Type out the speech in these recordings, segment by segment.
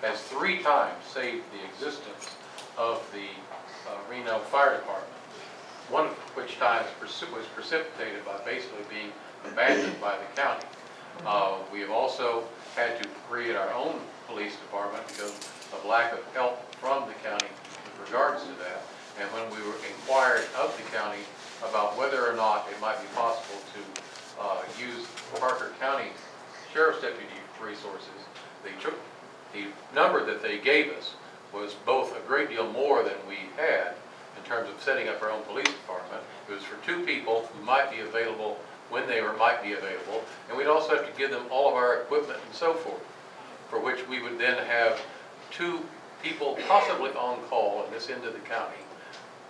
has 3 times saved the existence of the Reno Fire Department, one of which times was precipitated by basically being abandoned by the county. We have also had to create our own police department because of lack of help from the county with regards to that. And when we were inquired of the county about whether or not it might be possible to use Parker County Sheriff's Deputy resources, the number that they gave us was both a great deal more than we had in terms of setting up our own police department. It was for 2 people who might be available when they might be available, and we'd also have to give them all of our equipment and so forth, for which we would then have 2 people possibly on call in this end of the county,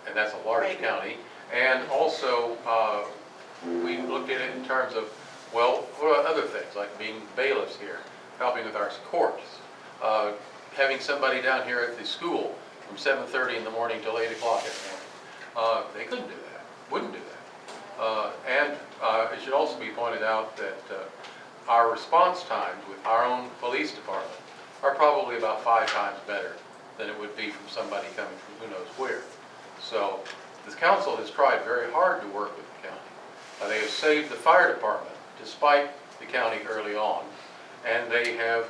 and that's a large county. And also, we looked at it in terms of, well, what about other things, like being bailiffs here, helping with our courts, having somebody down here at the school from 7:30 in the morning till 8 o'clock at night. They couldn't do that, wouldn't do that. And it should also be pointed out that our response times with our own police department are probably about 5 times better than it would be from somebody coming from who knows where. So the council has tried very hard to work with the county. They have saved the fire department despite the county early on, and they have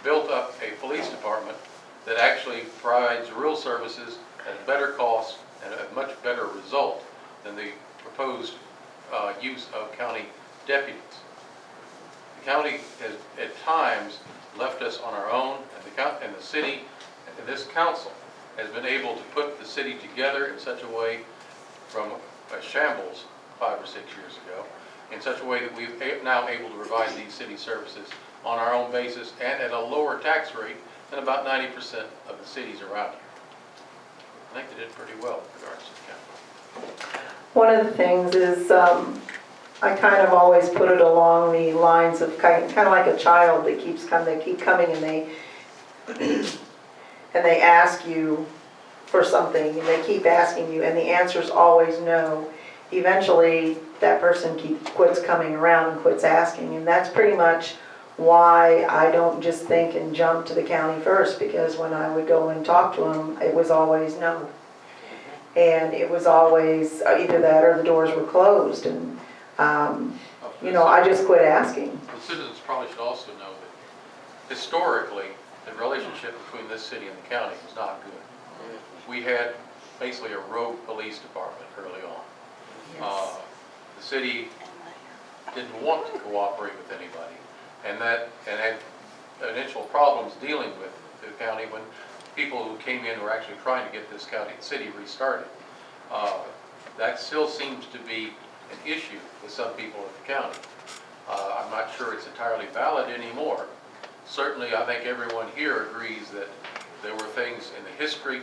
built up a police department that actually provides real services at a better cost and a much better result than the proposed use of county deputies. The county has at times left us on our own, and the city and this council has been able to put the city together in such a way, from a shambles 5 or 6 years ago, in such a way that we're now able to provide these city services on our own basis and at a lower tax rate than about 90% of the cities around here. I think they did pretty well with regards to the county. One of the things is, I kind of always put it along the lines of kind of like a child that keeps coming. They keep coming and they ask you for something, and they keep asking you, and the answer's always no. Eventually, that person quits coming around and quits asking, and that's pretty much why I don't just think and jump to the county first, because when I would go and talk to them, it was always no. And it was always either that or the doors were closed, and you know, I just quit asking. The citizens probably should also know that historically, the relationship between this city and the county was not good. We had basically a rogue police department early on. Yes. The city didn't want to cooperate with anybody, and had initial problems dealing with the county when people who came in were actually trying to get this city restarted. That still seems to be an issue with some people at the county. I'm not sure it's entirely valid anymore. Certainly, I think everyone here agrees that there were things in the history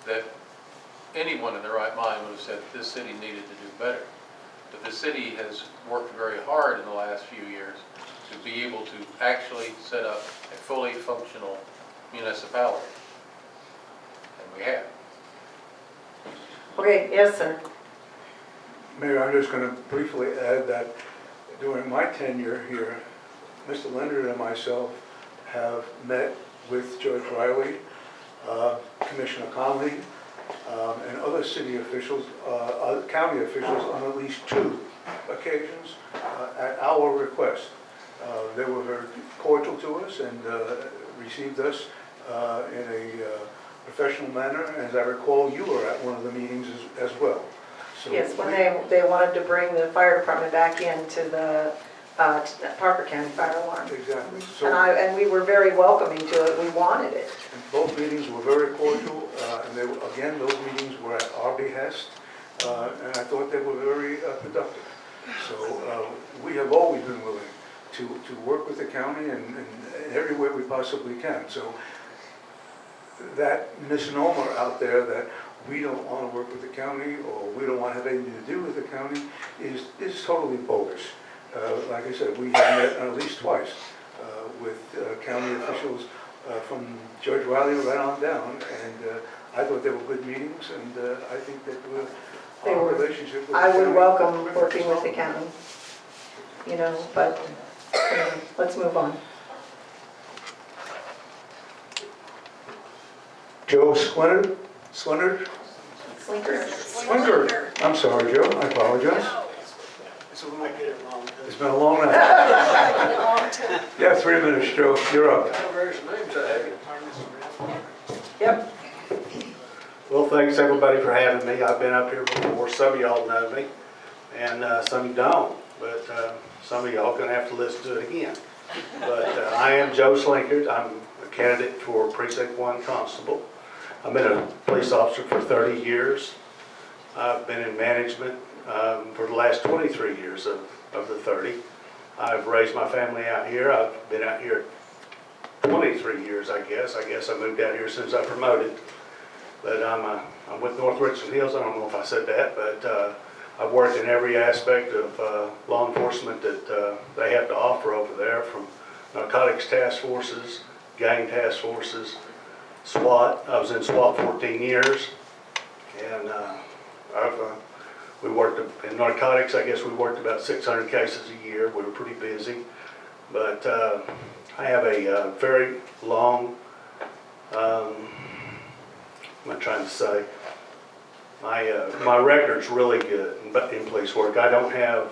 that anyone in their right mind would have said this city needed to do better. But the city has worked very hard in the last few years to be able to actually set up a fully functional municipality. And we have. Okay, yes, sir. Mayor, I'm just going to briefly add that during my tenure here, Mr. Leonard and myself have met with Judge Riley, Commissioner Conley, and other city officials, other county officials on at least 2 occasions at our request. They were very cordial to us and received us in a professional manner. As I recall, you were at one of the meetings as well. So Yes, when they wanted to bring the fire department back into the Parker County Fire Alarm. Exactly. So, And we were very welcoming to it. We wanted it. and both meetings were very cordial, and they were, again, those meetings were at our behest, and I thought they were very productive. So we have always been willing to work with the county in every way we possibly can. So that misnomer out there that we don't want to work with the county or we don't want to have anything to do with the county is totally bogus. Like I said, we have met at least twice with county officials from Judge Riley right on down, and I thought they were good meetings, and I think that our relationship with the I would county welcome was working with the strong. county, you know, but let's move on. Joe Swinard? Swinkard. I'm sorry, Joe, I apologize. It's been a long night. Yeah, 3 minutes, Joe, you're up. Yep. Well, thanks everybody for having me. I've been up here before. Some of y'all know me, and some don't. But some of y'all gonna have to listen to it again. But I am Joe Slinkard. I'm a candidate for Precinct 1 Constable. I've been a police officer for 30 years. I've been in management for the last 23 years of the 30. I've raised my family out here. I've been out here 23 years, I guess. I guess I moved out here since I promoted. But I'm with North Richland Hills. I don't know if I said that, but I've worked in every aspect of law enforcement that they have to offer over there, from narcotics task forces, gang task forces, SWAT. I was in SWAT 14 years, and we worked in narcotics. I guess we worked about 600 cases a year. We were pretty busy, but I have a very long, what am I trying to say? My record's really good in police work. I don't have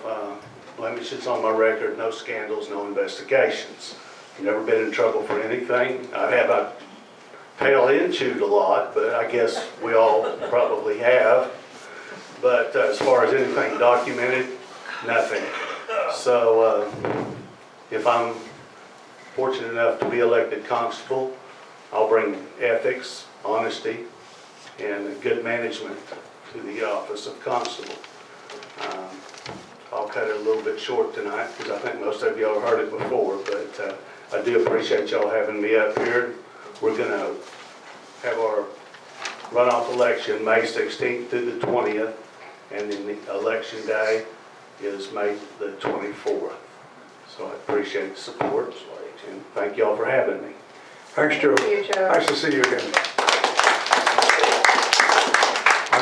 blemishes on my record, no scandals, no investigations. Never been in trouble for anything. I have a tail end chewed a lot, but I guess we all probably have. But as far as anything documented, nothing. So if I'm fortunate enough to be elected constable, I'll bring ethics, honesty, and good management to the office of constable. I'll cut it a little bit short tonight because I think most of y'all have heard it before, but I do appreciate y'all having me up here. We're going to have our runoff election May 16th through the 20th, and then the election day is May the 24th. So I appreciate the support, and thank y'all for having me. Thanks, Joe. See you, Joe. Nice to see you again.